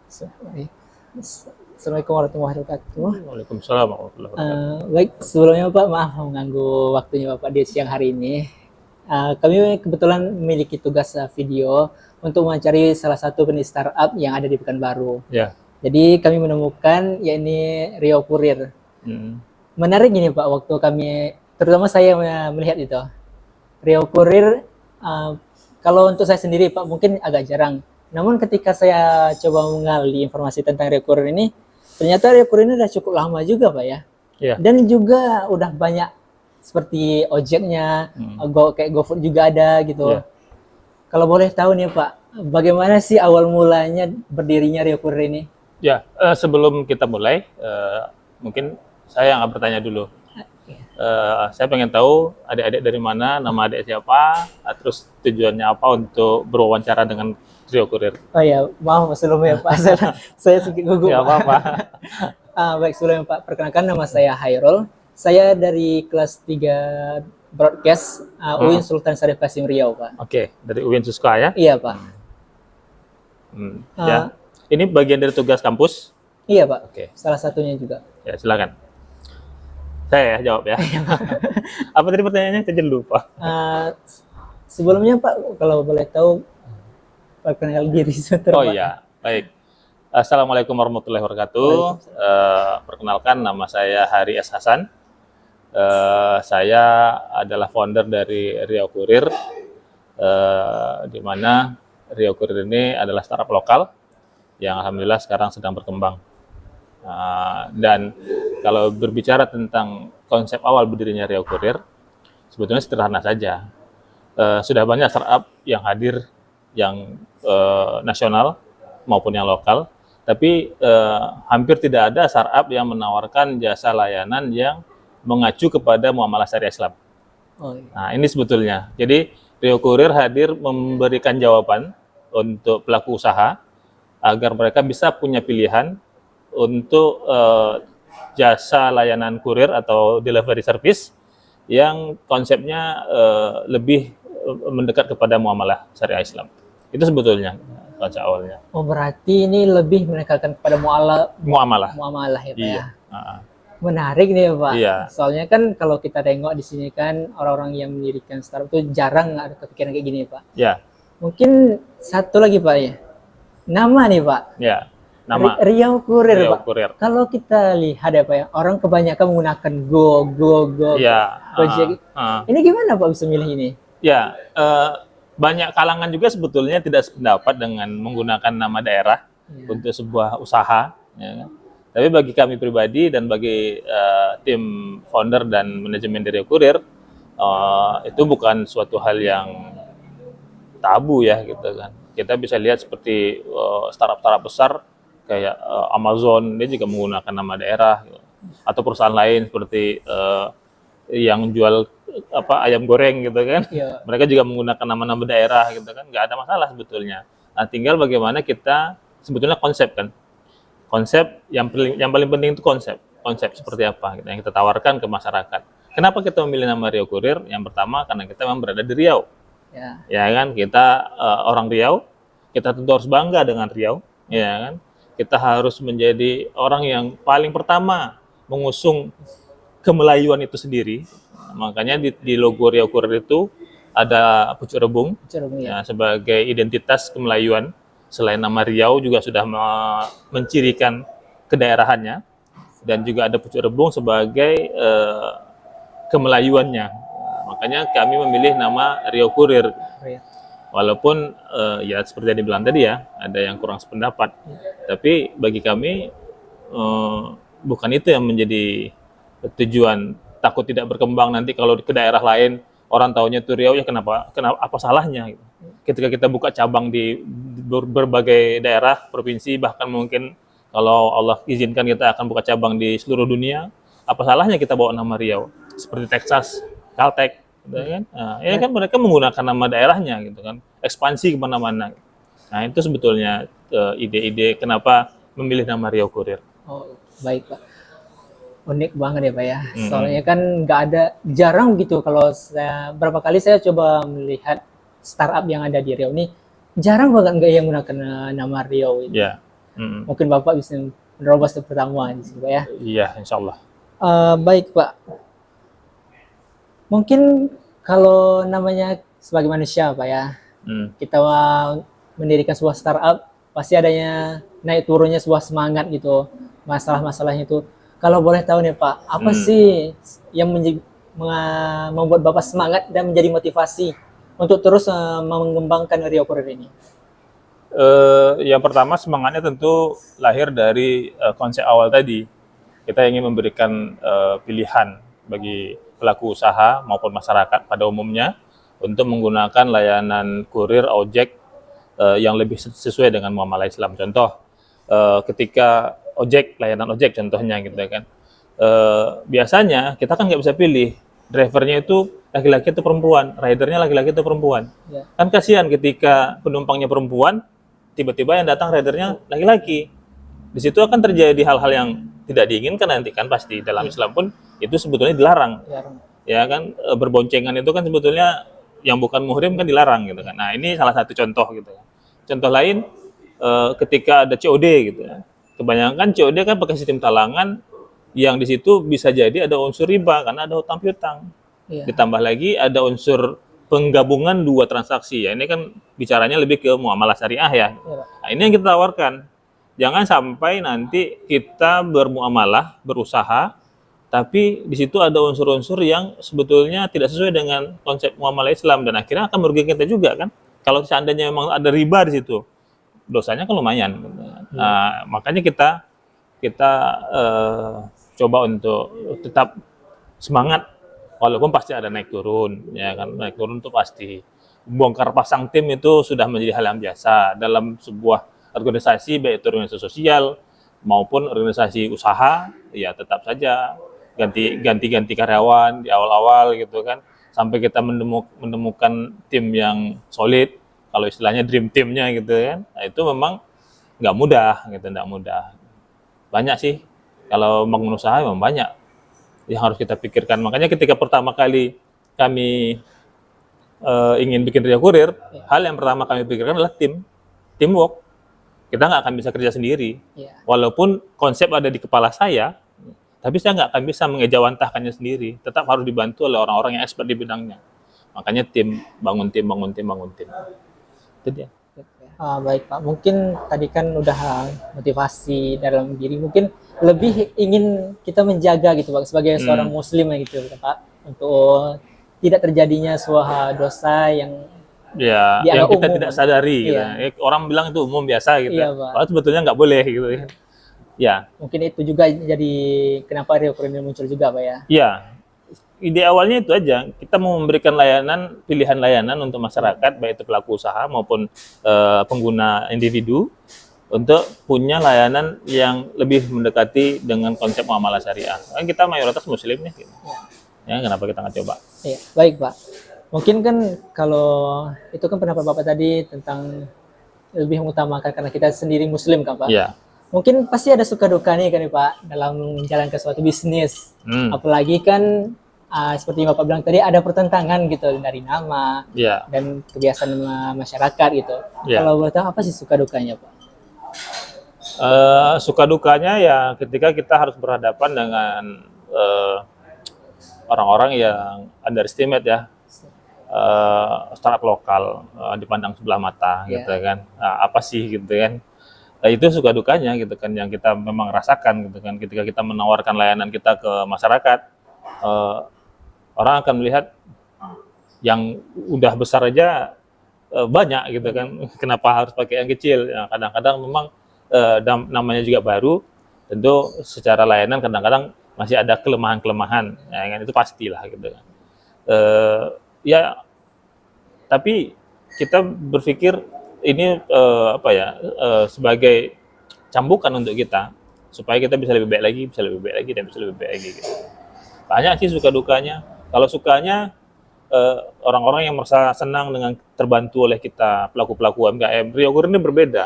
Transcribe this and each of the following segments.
Assalamualaikum warahmatullahi wabarakatuh. Waalaikumsalam warahmatullahi wabarakatuh. Baik, sebelumnya Pak, maaf mengganggu waktunya Bapak di siang hari ini. Kami kebetulan memiliki tugas video untuk mencari salah satu benih startup yang ada di Pekanbaru. Ya. Jadi kami menemukan yakni Riau Kurir. Menarik ini Pak, waktu kami, terutama saya melihat itu. Riau Kurir, kalau untuk saya sendiri Pak mungkin agak jarang. Namun ketika saya coba mengali informasi tentang Riau Kurir ini, ternyata Riau Kurir ini udah cukup lama juga Pak ya. Ya. Dan juga udah banyak seperti ojeknya, kayak GoFood juga ada gitu. Ya. Kalau boleh tahu nih Pak, bagaimana sih awal mulanya berdirinya Riau Kurir ini? Ya, sebelum kita mulai, mungkin saya yang bertanya dulu. Saya pengen tahu adik-adik dari mana, nama adik siapa, terus tujuannya apa untuk berwawancara dengan Riau Kurir. Oh ya, maaf sebelumnya Pak, saya sedikit gugup. Ya, apa-apa. Baik, sebelumnya Pak, perkenalkan nama saya Hairul. Saya dari kelas 3 Broadcast UIN Sultan Syarif Qasim Riau, Pak. Oke, dari UIN Suska ya? Iya, Pak. Ya. Ini bagian dari tugas kampus? Iya, Pak. Oke. Salah satunya juga. Ya, silakan. Saya ya jawab ya. Apa tadi pertanyaannya? Saya jadi lupa. Sebelumnya Pak, kalau boleh tahu perkenalkan diri sebentar. Oh iya, baik. Assalamualaikum warahmatullahi wabarakatuh. Perkenalkan, nama saya Hari S. Hasan. Saya adalah founder dari Riau Kurir, di mana Riau Kurir ini adalah startup lokal yang alhamdulillah sekarang sedang berkembang. Dan kalau berbicara tentang konsep awal berdirinya Riau Kurir, sebetulnya sederhana saja. Sudah banyak startup yang hadir, yang nasional maupun yang lokal, tapi hampir tidak ada startup yang menawarkan jasa layanan yang mengacu kepada muamalah syariah Islam. Oh, iya. Nah, ini sebetulnya. Jadi Riau Kurir hadir memberikan jawaban untuk pelaku usaha agar mereka bisa punya pilihan untuk jasa layanan kurir atau delivery service yang konsepnya lebih mendekat kepada muamalah syariah Islam. Itu sebetulnya konsep awalnya. Oh, berarti ini lebih menekankan kepada Muamalah. muamalah ya, Pak Iya. ya. Menarik nih Pak. Iya. Soalnya kan kalau kita tengok di sini kan orang-orang yang mendirikan startup itu jarang ada kepikiran kayak gini Pak. Ya. Mungkin satu lagi Pak ya. Nama nih Pak. Ya. Nama Riau Kurir Riau Pak. Kurir. Kalau kita lihat ya Pak ya, orang kebanyakan menggunakan Go. Ya. Gojek. Ini gimana Pak bisa milih ini? Ya. Banyak kalangan juga sebetulnya tidak sependapat dengan menggunakan nama daerah untuk sebuah usaha. Ya. Tapi bagi kami pribadi dan bagi tim founder dan manajemen dari Riau Kurir, itu bukan suatu hal yang tabu ya gitu kan. Kita bisa lihat seperti startup-startup besar kayak Amazon, dia juga menggunakan nama daerah, gitu. Atau perusahaan lain seperti yang jual ayam goreng gitu kan. Iya. Mereka juga menggunakan nama-nama daerah gitu kan. Nggak ada masalah sebetulnya. Nah, tinggal bagaimana kita sebetulnya konsep kan. Konsep yang paling penting itu konsep seperti apa gitu, yang kita tawarkan ke masyarakat. Kenapa kita memilih nama Riau Kurir? Yang pertama karena kita memang berada di Riau. Ya kan, kita orang Riau, kita tentu harus bangga dengan Riau, ya kan. Kita harus menjadi orang yang paling pertama mengusung kemelayuan itu sendiri. Makanya di logo Riau Kurir itu ada pucuk rebung ya, sebagai identitas kemelayuan. Selain nama Riau juga sudah mencirikan kedaerahannya, dan juga ada pucuk rebung sebagai kemelayuannya. Makanya kami memilih nama Riau Kurir. Walaupun ya seperti yang dibilang tadi ya, ada yang kurang sependapat. Tapi bagi kami bukan itu yang menjadi tujuan. Takut tidak berkembang nanti kalau ke daerah lain orang taunya itu Riau, ya kenapa apa salahnya gitu. Ketika kita buka cabang di berbagai daerah, provinsi, bahkan mungkin kalau Allah izinkan kita akan buka cabang di seluruh dunia, apa salahnya kita bawa nama Riau? Seperti Texas, Caltech, gitu kan? Nah, ini kan mereka menggunakan nama daerahnya gitu kan, ekspansi kemana-mana. Nah, itu sebetulnya ide-ide kenapa memilih nama Riau Kurir. Oh, baik Pak. Unik banget ya Pak ya. Soalnya kan nggak ada, jarang gitu kalau berapa kali saya coba melihat startup yang ada di Riau ini, jarang banget nggak yang menggunakan nama Riau ini. Ya. Mungkin Bapak bisa menerobos pertama di sini Pak ya. Iya, insya Allah. Baik Pak, mungkin kalau namanya sebagai manusia Pak ya, kita mendirikan sebuah startup, pasti adanya naik turunnya sebuah semangat gitu, masalah-masalahnya itu. Kalau boleh tahu nih Pak, apa sih yang membuat Bapak semangat dan menjadi motivasi untuk terus mengembangkan Rio Courier ini? Yang pertama semangatnya tentu lahir dari konsep awal tadi. Kita ingin memberikan pilihan bagi pelaku usaha maupun masyarakat pada umumnya untuk menggunakan layanan kurir ojek yang lebih sesuai dengan muamalah Islam. Contoh, ketika layanan ojek contohnya gitu kan. Biasanya kita kan nggak bisa pilih drivernya itu laki-laki atau perempuan, ridernya laki-laki atau perempuan. Ya. Kan kasihan ketika penumpangnya perempuan, tiba-tiba yang datang ridernya laki-laki. Di situ akan terjadi hal-hal yang tidak diinginkan nanti kan pasti dalam Islam pun itu sebetulnya dilarang. Ya kan berboncengan itu kan sebetulnya yang bukan muhrim kan dilarang gitu kan. Nah, ini salah satu contoh gitu ya. Contoh lain ketika ada COD gitu ya. Kebanyakan COD kan pakai sistem talangan yang di situ bisa jadi ada unsur riba karena ada hutang piutang. Ya. Ditambah lagi ada unsur penggabungan dua transaksi ya. Ini kan bicaranya lebih ke muamalah syariah ya. Nah, ini yang kita tawarkan. Jangan sampai nanti kita bermuamalah, berusaha, tapi di situ ada unsur-unsur yang sebetulnya tidak sesuai dengan konsep muamalah Islam dan akhirnya akan merugikan kita juga kan. Kalau seandainya memang ada riba di situ, dosanya kan lumayan. Nah, makanya kita coba untuk tetap semangat, walaupun pasti ada naik turun, ya kan, naik turun itu pasti. Bongkar pasang tim itu sudah menjadi hal yang biasa dalam sebuah organisasi, baik itu organisasi sosial maupun organisasi usaha, ya tetap saja ganti karyawan di awal-awal gitu kan, sampai kita menemukan tim yang solid, kalau istilahnya dream team-nya gitu kan. Nah, itu memang nggak mudah gitu, nggak mudah. Banyak sih kalau bangun usaha memang banyak yang harus kita pikirkan. Makanya ketika pertama kali kami ingin bikin Rio Courier, hal yang pertama kami pikirkan adalah teamwork. Kita nggak akan bisa kerja sendiri. Walaupun konsep ada di kepala saya, tapi saya nggak akan bisa mengejawantahkannya sendiri. Tetap harus dibantu oleh orang-orang yang expert di bidangnya. Makanya bangun tim. Itu dia. Baik Pak, mungkin tadi kan udah motivasi dalam diri, mungkin lebih ingin kita menjaga gitu Pak, sebagai seorang muslim gitu Pak, untuk tidak terjadinya sebuah dosa yang yang kita umum, tidak sadari gitu. Orang bilang itu umum biasa gitu, padahal sebetulnya nggak boleh gitu ya. Mungkin itu juga jadi kenapa Rio Courier muncul juga Pak ya. Iya, ide awalnya itu aja, kita mau memberikan pilihan layanan untuk masyarakat, baik itu pelaku usaha maupun pengguna individu, untuk punya layanan yang lebih mendekati dengan konsep muamalah syariah. Kan kita mayoritas muslim nih gitu. Ya, kenapa kita nggak coba? Iya, baik Pak. Mungkin kan kalau itu kan pendapat Bapak tadi tentang lebih mengutamakan karena kita sendiri muslim kan Pak. Iya. Mungkin pasti ada suka dukanya kan Pak dalam menjalankan suatu bisnis. Apalagi kan seperti Bapak bilang tadi ada pertentangan gitu dari nama dan kebiasaan masyarakat gitu. Kalau boleh tahu apa sih suka dukanya Pak? Suka dukanya ya ketika kita harus berhadapan dengan orang-orang yang underestimate ya, startup lokal dipandang sebelah mata gitu kan. Nah, apa sih gitu kan? Nah, itu suka dukanya gitu kan yang kita memang rasakan gitu kan ketika kita menawarkan layanan kita ke masyarakat. Orang akan melihat yang udah besar aja banyak gitu kan, kenapa harus pakai yang kecil? Ya, kadang-kadang memang namanya juga baru, tentu secara layanan kadang-kadang masih ada kelemahan-kelemahan, ya kan, itu pastilah gitu kan. Ya, tapi kita berpikir ini sebagai cambukan untuk kita supaya kita bisa lebih baik lagi, dan bisa lebih baik lagi gitu. Banyak sih suka dukanya. Kalau sukanya orang-orang yang merasa senang dengan terbantu oleh kita pelaku-pelaku UMKM. Rio Courier ini berbeda.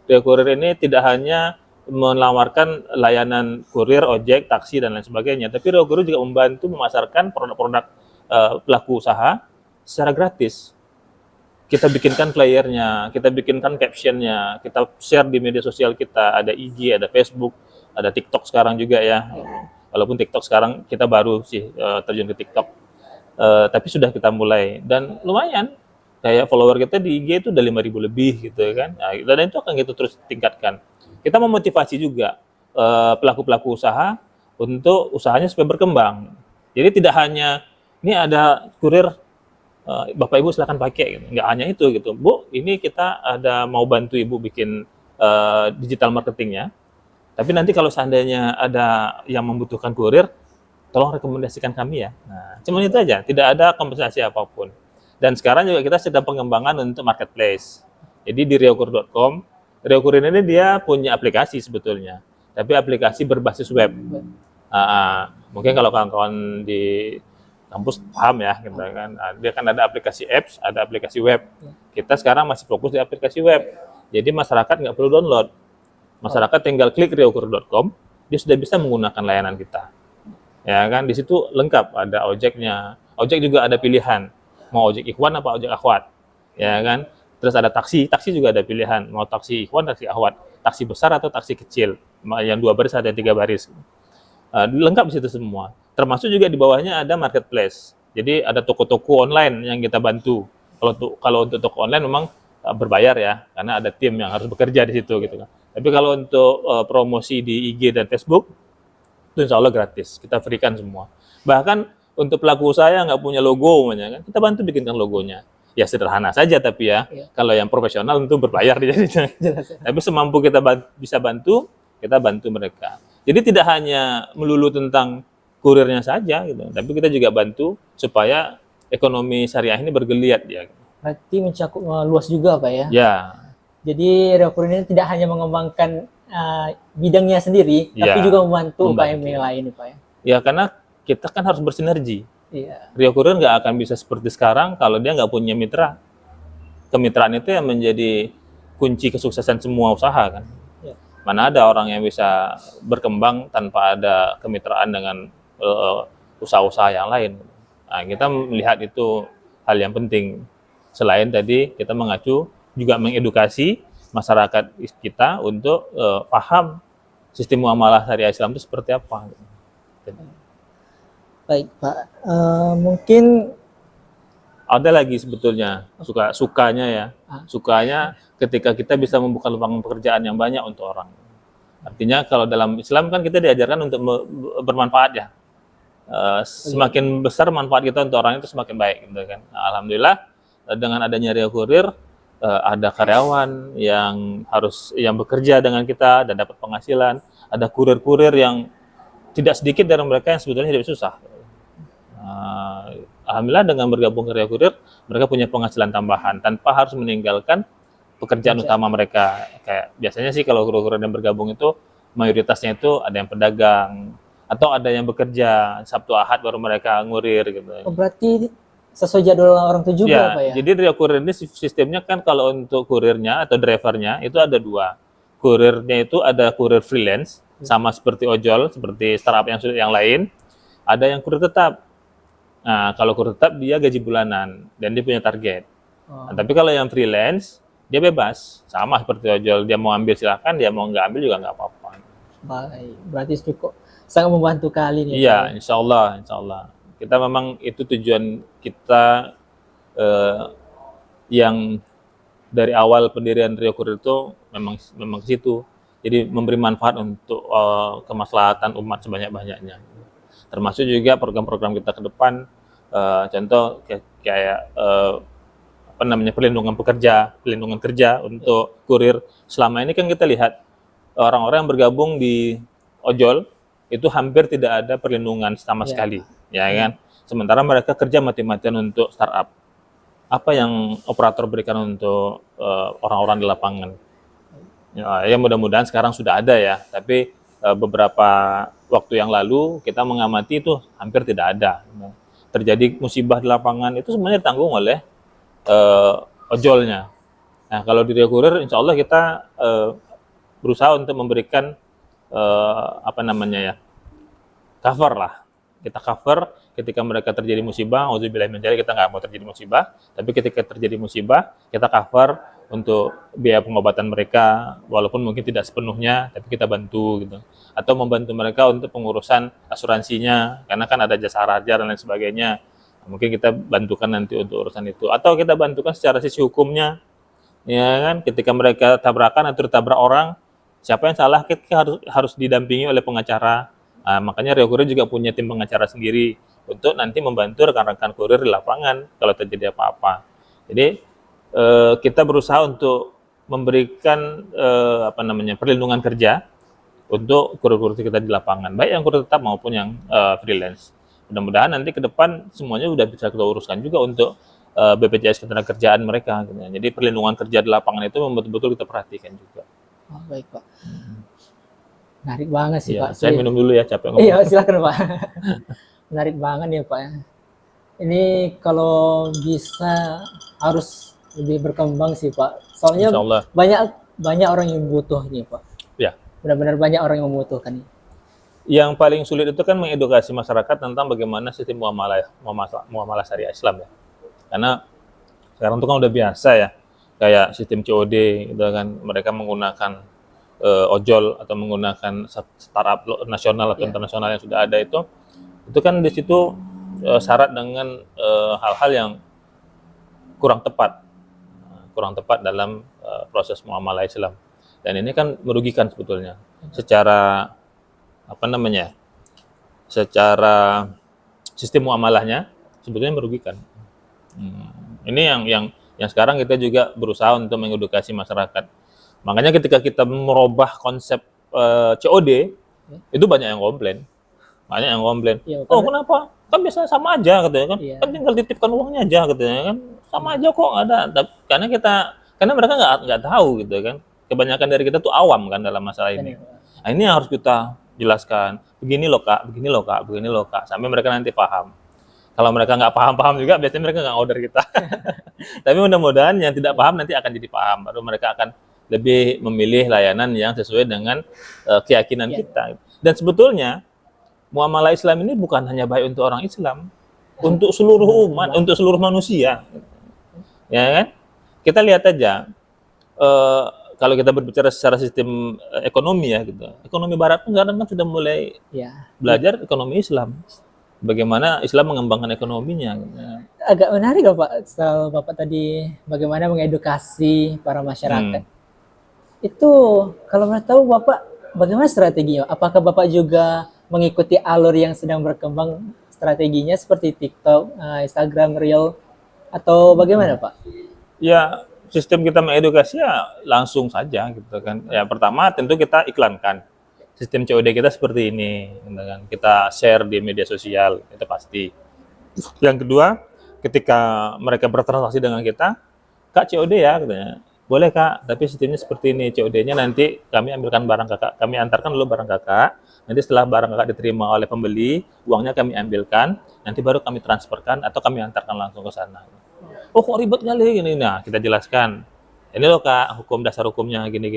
Rio Courier ini tidak hanya menawarkan layanan kurir, ojek, taksi dan lain sebagainya, tapi Rio Courier juga membantu memasarkan produk-produk pelaku usaha secara gratis. kita bikinkan flyernya, kita bikinkan captionnya, kita share di media sosial kita, ada IG, ada Facebook, ada TikTok sekarang juga ya. Walaupun TikTok sekarang kita baru sih terjun ke TikTok, tapi sudah kita mulai dan lumayan. Kayak follower kita di IG itu udah 5.000 lebih gitu kan. Nah, dan itu akan kita terus tingkatkan. Kita memotivasi juga pelaku-pelaku usaha untuk usahanya supaya berkembang. Jadi tidak hanya ini ada kurir, Bapak Ibu silakan pakai gitu. Nggak hanya itu gitu. Bu, ini kita ada mau bantu Ibu bikin digital marketingnya. Tapi nanti kalau seandainya ada yang membutuhkan kurir, tolong rekomendasikan kami ya. Nah, cuma itu aja, tidak ada kompensasi apapun. Dan sekarang juga kita sedang pengembangan untuk marketplace. Jadi di riokurir.com, Riokurir ini dia punya aplikasi sebetulnya, tapi aplikasi berbasis web. Mungkin kalau kawan-kawan di kampus paham ya, gitu kan. Nah, dia kan ada aplikasi apps, ada aplikasi web. Kita sekarang masih fokus di aplikasi web. Jadi masyarakat nggak perlu download. Masyarakat tinggal klik riokurir.com, dia sudah bisa menggunakan layanan kita. Ya kan, di situ lengkap, ada ojeknya. Ojek juga ada pilihan, mau ojek ikhwan apa ojek akhwat. Ya kan? Terus ada taksi juga ada pilihan, mau taksi ikhwan, taksi akhwat, taksi besar atau taksi kecil, yang 2 baris ada 3 baris. Lengkap di situ semua. Termasuk juga di bawahnya ada marketplace. Jadi ada toko-toko online yang kita bantu. Kalau untuk toko online memang berbayar ya, karena ada tim yang harus bekerja di situ gitu kan. Tapi kalau untuk promosi di IG dan Facebook, itu insya Allah gratis. Kita berikan semua. Bahkan untuk pelaku usaha yang nggak punya logo, kan, kita bantu bikinkan logonya. Ya sederhana saja, tapi ya kalau yang profesional tentu berbayar jadinya. Tapi semampu kita bisa bantu, kita bantu mereka. Jadi tidak hanya melulu tentang kurirnya saja, gitu. Tapi kita juga bantu supaya ekonomi syariah ini bergeliat ya. Berarti mencakup luas juga Pak ya? Ya. Jadi Riokurir ini tidak hanya mengembangkan bidangnya sendiri, tapi juga membantu UKM yang lain Pak ya? Ya, karena kita kan harus bersinergi. Iya. Riokurir nggak akan bisa seperti sekarang kalau dia nggak punya mitra. Kemitraan itu yang menjadi kunci kesuksesan semua usaha kan. Ya. Mana ada orang yang bisa berkembang tanpa ada kemitraan dengan usaha-usaha yang lain. Nah, kita melihat itu hal yang penting. Selain tadi kita mengacu juga mengedukasi masyarakat kita untuk paham sistem muamalah syariah Islam itu seperti apa. Baik Pak, mungkin ada lagi sebetulnya sukanya ya, sukanya ketika kita bisa membuka lapangan pekerjaan yang banyak untuk orang. Artinya kalau dalam Islam kan kita diajarkan untuk bermanfaat ya, semakin besar manfaat kita untuk orang itu semakin baik, gitu kan. Nah, alhamdulillah dengan adanya Riokurir ada karyawan yang bekerja dengan kita dan dapat penghasilan, ada kurir-kurir yang tidak sedikit dari mereka yang sebetulnya hidup susah. Alhamdulillah dengan bergabung ke Riokurir, mereka punya penghasilan tambahan tanpa harus meninggalkan pekerjaan utama mereka. Kayak biasanya sih kalau Riokurir yang bergabung itu mayoritasnya itu ada yang pedagang atau ada yang bekerja Sabtu Ahad baru mereka ngurir gitu. Oh, berarti sesuai jadwal orang itu juga Pak ya? Jadi Riokurir ini sistemnya kan kalau untuk kurirnya atau drivernya itu ada 2. Kurirnya itu ada kurir freelance sama seperti ojol, seperti startup yang lain. Ada yang kurir tetap. Nah, kalau kurir tetap dia gaji bulanan dan dia punya target. Nah, tapi kalau yang freelance dia bebas, sama seperti ojol, dia mau ambil silakan, dia mau nggak ambil juga nggak apa-apa. Baik, berarti cukup sangat membantu kali ini. Iya, insya Allah. Kita memang itu tujuan kita yang dari awal pendirian Riokurir itu memang ke situ. Jadi memberi manfaat untuk kemaslahatan umat sebanyak-banyaknya. Termasuk juga program-program kita ke depan, contoh kayak perlindungan kerja untuk kurir. Selama ini kan kita lihat orang-orang yang bergabung di ojol itu hampir tidak ada perlindungan sama sekali, ya kan? Sementara mereka kerja mati-matian untuk startup. Apa yang operator berikan untuk orang-orang di lapangan? Ya mudah-mudahan sekarang sudah ada ya, tapi beberapa waktu yang lalu kita mengamati itu hampir tidak ada. Terjadi musibah di lapangan itu sebenarnya ditanggung oleh ojolnya. Nah, kalau di Riokurir insya Allah kita berusaha untuk memberikan cover lah kita cover ketika mereka terjadi musibah. Auzubillahi min dzalik, kita nggak mau terjadi musibah, tapi ketika terjadi musibah kita cover untuk biaya pengobatan mereka, walaupun mungkin tidak sepenuhnya, tapi kita bantu gitu. Atau membantu mereka untuk pengurusan asuransinya, karena kan ada jasa raja dan lain sebagainya. Mungkin kita bantukan nanti untuk urusan itu. Atau kita bantukan secara sisi hukumnya, ya kan? Ketika mereka tabrakan atau ditabrak orang, siapa yang salah kita harus didampingi oleh pengacara. Nah, makanya Rio Kurir juga punya tim pengacara sendiri untuk nanti membantu rekan-rekan kurir di lapangan kalau terjadi apa-apa. Jadi kita berusaha untuk memberikan perlindungan kerja untuk kurir-kurir kita di lapangan, baik yang kurir tetap maupun yang freelance. Mudah-mudahan nanti ke depan semuanya udah bisa kita uruskan juga untuk BPJS ketenagakerjaan mereka. Gitu. Jadi perlindungan kerja di lapangan itu betul-betul kita perhatikan juga. Oh, baik Pak. Menarik banget sih Ya, Pak. saya minum dulu ya, capek ngomong. Iya, silakan Pak. Menarik banget ya Pak. Ini kalau bisa harus lebih berkembang sih Pak. Soalnya Insyaallah. banyak orang yang butuh ini Pak. Ya. Benar-benar banyak orang yang membutuhkan. Yang paling sulit itu kan mengedukasi masyarakat tentang bagaimana sistem muamalah syariah Islam ya. Karena sekarang itu kan udah biasa ya, kayak sistem COD gitu kan, mereka menggunakan ojol atau menggunakan startup nasional atau internasional yang sudah ada itu kan di situ syarat dengan hal-hal yang kurang tepat dalam proses muamalah Islam. Dan ini kan merugikan sebetulnya secara secara sistem muamalahnya sebetulnya merugikan. Ini yang sekarang kita juga berusaha untuk mengedukasi masyarakat. Makanya ketika kita merubah konsep COD, itu banyak yang komplain. Ya, Oh kenapa? Kan biasanya sama aja katanya kan. Iya. Kan tinggal titipkan uangnya aja katanya kan. Sama aja kok ada. Karena mereka nggak tahu gitu kan. Kebanyakan dari kita tuh awam kan dalam masalah ini. Nah, ini yang harus kita jelaskan. Begini loh kak, begini loh kak, begini loh kak. Sampai mereka nanti paham. Kalau mereka nggak paham juga, biasanya mereka nggak order kita. Tapi mudah-mudahan yang tidak paham nanti akan jadi paham. Baru mereka akan lebih memilih layanan yang sesuai dengan keyakinan kita. Dan sebetulnya muamalah Islam ini bukan hanya baik untuk orang Islam, untuk seluruh umat, untuk seluruh manusia. Ya kan? Kita lihat aja, kalau kita berbicara secara sistem ekonomi ya gitu. Ekonomi Barat pun sekarang kan sudah mulai belajar ekonomi Islam. Bagaimana Islam mengembangkan ekonominya. Agak menarik loh Pak, setelah Bapak tadi bagaimana mengedukasi para masyarakat. Itu kalau mau tahu Bapak bagaimana strateginya? Apakah Bapak juga mengikuti alur yang sedang berkembang strateginya seperti TikTok, Instagram Reel, atau bagaimana Pak? Ya, sistem kita mengedukasi ya langsung saja gitu kan. Ya pertama tentu kita iklankan. Sistem COD kita seperti ini, gitu kan. Kita share di media sosial, itu pasti. Yang kedua, ketika mereka bertransaksi dengan kita, Kak COD ya, katanya. Boleh Kak, tapi sistemnya seperti ini. COD-nya nanti kami ambilkan barang kakak, kami antarkan dulu barang kakak. Nanti setelah barang kakak diterima oleh pembeli, uangnya kami ambilkan, nanti baru kami transferkan atau kami antarkan langsung ke sana. Oh kok ribet kali gini? Nah, kita jelaskan. Ini loh Kak, dasar hukumnya gini.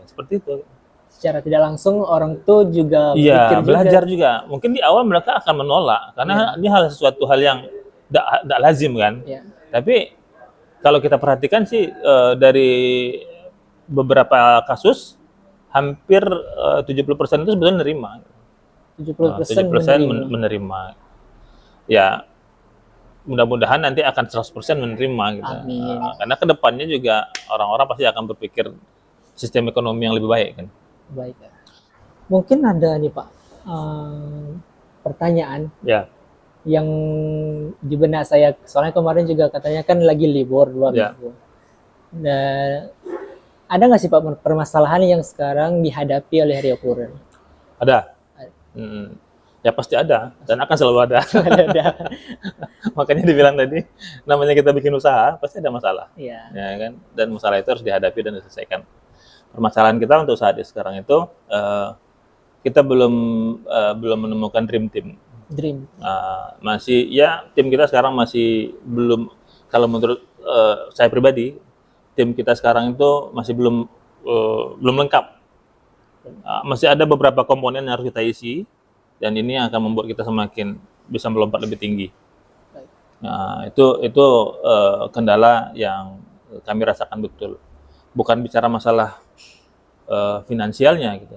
Seperti itu. Secara tidak langsung orang tuh juga belajar juga. Mungkin di awal mereka akan menolak karena ini sesuatu hal yang tidak lazim kan. Tapi kalau kita perhatikan sih dari beberapa kasus hampir 70% itu sebetulnya menerima. 70% menerima. Ya mudah-mudahan nanti akan 100% menerima gitu. Karena kedepannya juga orang-orang pasti akan berpikir sistem ekonomi yang lebih baik kan. Baik. Mungkin ada nih Pak pertanyaan yang di benak saya, soalnya kemarin juga katanya kan lagi libur 2 minggu. Nah, ada nggak sih Pak permasalahan yang sekarang dihadapi oleh Rio Kurir? Ada. Ya pasti ada dan akan selalu ada. Makanya dibilang tadi, namanya kita bikin usaha pasti ada masalah. Ya kan? Dan masalah itu harus dihadapi dan diselesaikan. Permasalahan kita untuk saat ini sekarang itu kita belum menemukan dream team. Masih ya tim kita sekarang masih belum, kalau menurut saya pribadi, tim kita sekarang itu masih belum lengkap. Masih ada beberapa komponen yang harus kita isi dan ini akan membuat kita semakin bisa melompat lebih tinggi. Baik. Nah, itu kendala yang kami rasakan betul. Bukan bicara masalah finansialnya gitu,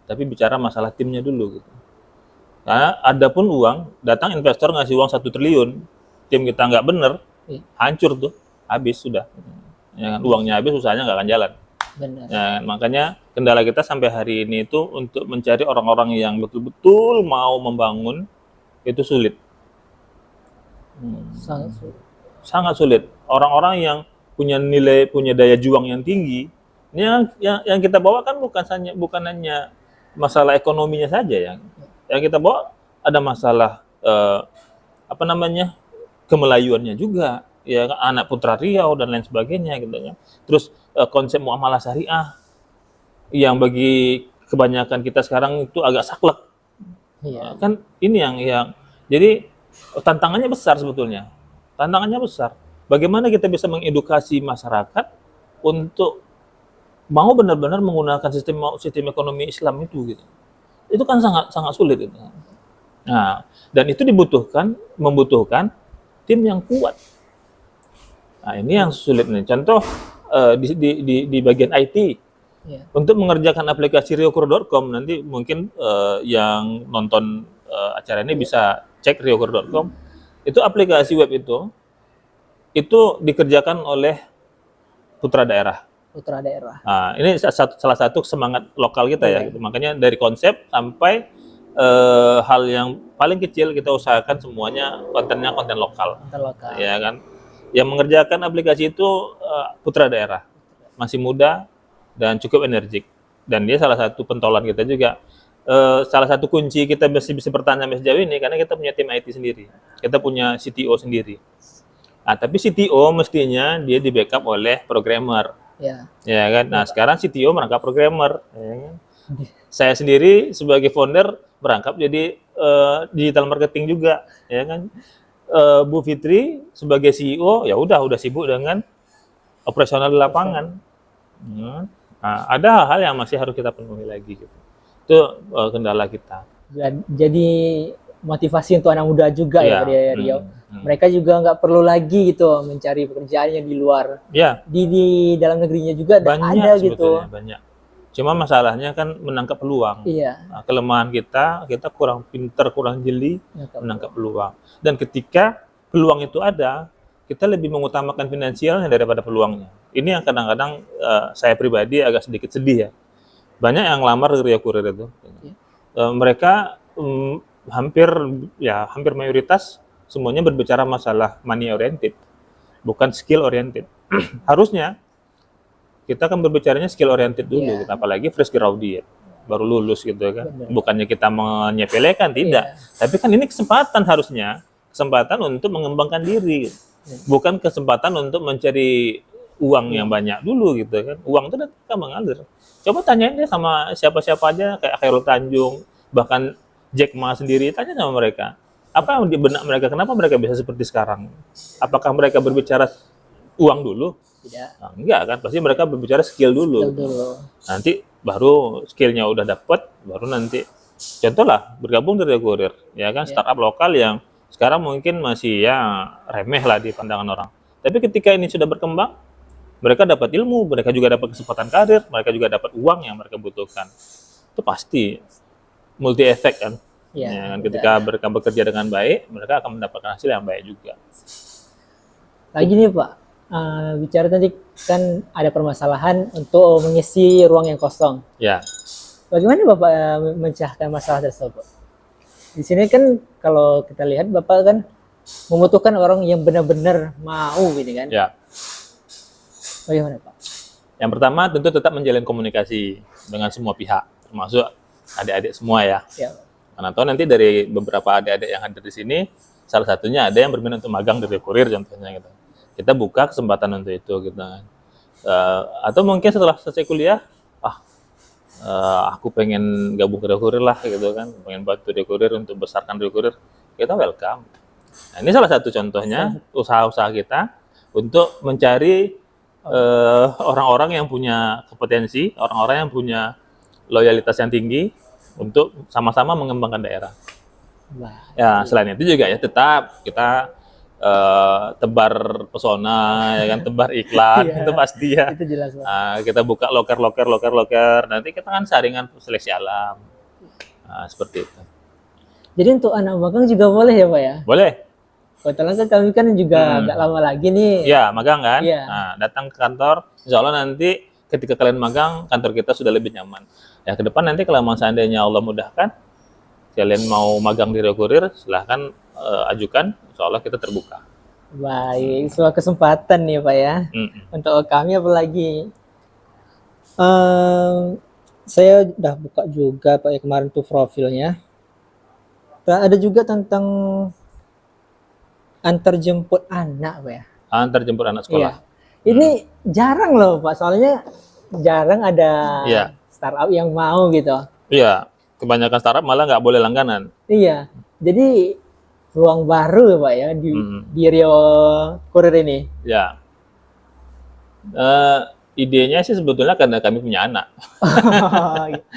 tapi bicara masalah timnya dulu gitu. Karena ada pun uang, datang investor ngasih uang 1 triliun, tim kita nggak bener, Iya. hancur tuh, habis sudah. Ya, kan? Uangnya habis, usahanya nggak akan jalan. Benar. Ya, makanya kendala kita sampai hari ini itu untuk mencari orang-orang yang betul-betul mau membangun itu sulit. Sangat sulit. Sangat sulit. Orang-orang yang punya nilai, punya daya juang yang tinggi, ini yang kita bawa kan bukan hanya masalah ekonominya saja yang kita bawa ada masalah kemelayuannya juga, ya kan, anak putra Riau dan lain sebagainya gitu kan. Terus konsep muamalah syariah yang bagi kebanyakan kita sekarang itu agak saklek. Iya. Kan ini yang jadi tantangannya besar sebetulnya. Tantangannya besar. Bagaimana kita bisa mengedukasi masyarakat untuk mau benar-benar menggunakan sistem ekonomi Islam itu gitu. Itu kan sangat sulit gitu. Nah, dan itu membutuhkan tim yang kuat. Nah, ini yang sulit nih. Contoh di bagian IT. Iya. Untuk mengerjakan aplikasi riokur.com, nanti mungkin yang nonton acara ini bisa cek riokur.com. Itu aplikasi web itu dikerjakan oleh putra daerah. Putra daerah. Nah, ini salah satu semangat lokal kita ya. Gitu. Makanya dari konsep sampai hal yang paling kecil kita usahakan semuanya kontennya konten lokal. Konten lokal. Ya kan. Yang mengerjakan aplikasi itu putra daerah, masih muda dan cukup energik. Dan dia salah satu pentolan kita juga. Salah satu kunci kita bisa bertahan sampai sejauh ini karena kita punya tim IT sendiri. Kita punya CTO sendiri. Nah, tapi CTO mestinya dia di backup oleh programmer. Ya. Ya kan. Nah, sekarang CTO merangkap programmer. Ya kan? Saya sendiri sebagai founder merangkap jadi digital marketing juga, ya kan. Bu Fitri sebagai CEO ya udah sibuk dengan operasional di lapangan. Nah, ada hal-hal yang masih harus kita penuhi lagi gitu. Itu kendala kita. Jadi motivasi untuk anak muda juga ya dari Riau. Mereka juga nggak perlu lagi gitu mencari pekerjaannya di luar. Ya. Di dalam negerinya juga banyak ada gitu. Banyak. Cuma masalahnya kan menangkap peluang. Iya. Nah, kelemahan kita kurang pintar, kurang jeli menangkap peluang. Dan ketika peluang itu ada, kita lebih mengutamakan finansialnya daripada peluangnya. Ini yang kadang-kadang saya pribadi agak sedikit sedih ya. Banyak yang lamar di Rio Kurir itu. Iya. Mereka hampir mayoritas semuanya berbicara masalah money oriented, bukan skill oriented. Harusnya kita kan berbicaranya skill oriented dulu, gitu. Apalagi fresh graduate, baru lulus gitu kan. Benar. Bukannya kita menyepelekan, tidak. Tapi kan ini kesempatan untuk mengembangkan diri, bukan kesempatan untuk mencari uang yang banyak dulu gitu kan. Uang itu kan mengalir. Coba tanyain deh sama siapa-siapa aja kayak Khairul Tanjung, bahkan Jack Ma sendiri, tanya sama mereka. Apa yang di benak mereka? Kenapa mereka bisa seperti sekarang? Apakah mereka berbicara uang dulu? Tidak. Nah, enggak kan, pasti mereka berbicara skill dulu. Nanti baru skillnya udah dapet, baru nanti contoh lah bergabung dari Kurir, ya kan, startup lokal yang sekarang mungkin masih ya remeh lah di pandangan orang. Tapi ketika ini sudah berkembang, mereka dapat ilmu, mereka juga dapat kesempatan karir, mereka juga dapat uang yang mereka butuhkan. Itu pasti multi efek kan. Ya, ketika mereka bekerja dengan baik, mereka akan mendapatkan hasil yang baik juga. Lagi nih Pak, bicara tadi kan ada permasalahan untuk mengisi ruang yang kosong. Ya. Bagaimana Bapak memecahkan masalah tersebut? Di sini kan kalau kita lihat Bapak kan membutuhkan orang yang benar-benar mau gitu kan. Ya. Bagaimana Pak? Yang pertama tentu tetap menjalin komunikasi dengan semua pihak, termasuk adik-adik semua ya. Ya. Karena tahu nanti dari beberapa adik-adik yang hadir di sini, salah satunya ada yang berminat untuk magang dari Kurir contohnya gitu. Kita buka kesempatan untuk itu gitu kan. Atau mungkin setelah selesai kuliah, aku pengen gabung ke Kurir lah gitu kan, pengen bantu Kurir untuk besarkan Kurir, kita welcome. Nah, ini salah satu contohnya usaha-usaha kita untuk mencari orang-orang yang punya kompetensi, orang-orang yang punya loyalitas yang tinggi untuk sama-sama mengembangkan daerah. Wah, Ya, selain itu juga ya tetap kita tebar pesona, ya kan, tebar iklan, iya, itu pasti ya. itu jelas Pak. Kita buka loker, nanti kita kan saringan seleksi alam. Nah, seperti itu. Jadi untuk anak magang juga boleh ya Pak ya? Boleh? Kebetulan kan kami kan juga nggak lama lagi nih. Ya, magang kan? Iya. Nah, datang ke kantor, insya Allah nanti ketika kalian magang, kantor kita sudah lebih nyaman. Ya, ke depan nanti kalau memang seandainya Allah mudahkan, kalian mau magang di Rio Kurir, silahkan ajukan, insya Allah kita terbuka. Baik, sebuah kesempatan nih Pak ya. Untuk kami apalagi. Saya udah buka juga Pak ya kemarin tuh profilnya. Dan ada juga tentang antar jemput anak Pak ya. Antar jemput anak sekolah. Iya. Ini jarang loh Pak, soalnya jarang ada Iya. startup yang mau gitu. Iya, kebanyakan startup malah nggak boleh langganan. Iya, jadi peluang baru ya Pak ya di Rio Kurir ini. Ya, idenya sih sebetulnya karena kami punya anak.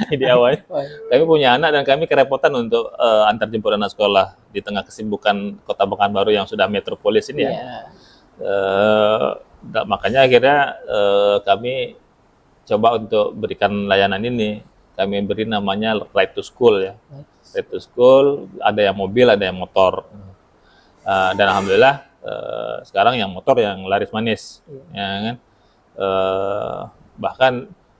Ide awalnya, kami punya anak dan kami kerepotan untuk antar jemput anak sekolah di tengah kesibukan Kota Pekanbaru yang sudah metropolis ini ya. Makanya akhirnya kami coba untuk berikan layanan ini. Kami beri namanya Ride to School ya. Ride to School, ada yang mobil, ada yang motor. Dan alhamdulillah sekarang yang motor yang laris manis. Ya kan? Bahkan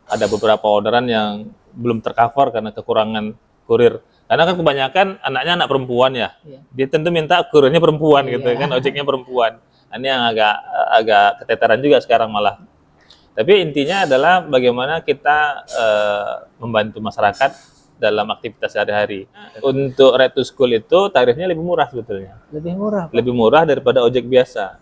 ada beberapa orderan yang belum tercover karena kekurangan kurir. Karena kan kebanyakan anaknya anak perempuan ya. Dia tentu minta kurirnya perempuan gitu kan, ojeknya perempuan. Ini yang agak keteteran juga sekarang malah. Tapi intinya adalah bagaimana kita membantu masyarakat dalam aktivitas sehari-hari. Untuk Ride to School itu tarifnya lebih murah sebetulnya. Lebih murah Pak? Lebih murah daripada ojek biasa.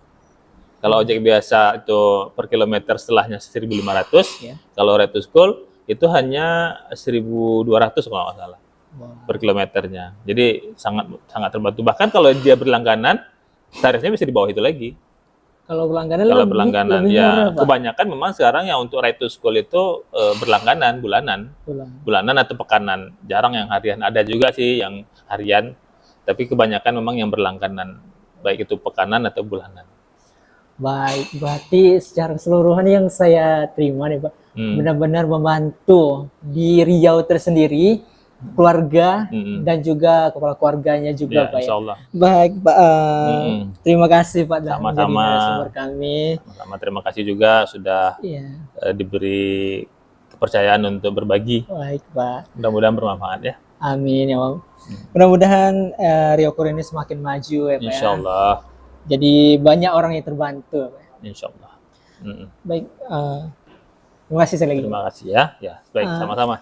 Kalau ojek biasa itu per kilometer setelahnya 1.500, kalau Ride to School itu hanya 1.200 kalau nggak salah per kilometernya. Jadi sangat terbantu. Bahkan kalau dia berlangganan, tarifnya bisa di bawah itu lagi. Kalau berlangganan Lebih ya murah, kebanyakan memang sekarang yang untuk Ride to School itu berlangganan bulanan atau pekanan. Jarang yang harian, ada juga sih yang harian, tapi kebanyakan memang yang berlangganan, baik itu pekanan atau bulanan. Baik, berarti secara keseluruhan yang saya terima nih Pak, benar-benar membantu di Riau tersendiri, keluarga dan juga kepala keluarganya juga Pak ya. Insyaallah. Baik Pak, terima kasih Pak sudah menjadi narasumber kami. Sama-sama, terima kasih juga sudah diberi kepercayaan untuk berbagi. Baik Pak. Mudah-mudahan bermanfaat ya. Amin ya Pak. Mudah-mudahan Rio Kurir ini semakin maju ya Pak. Insyaallah. Jadi banyak orang yang terbantu Pak. Insyaallah. Baik, terima kasih sekali lagi. Terima kasih ya. Ya, baik, sama-sama.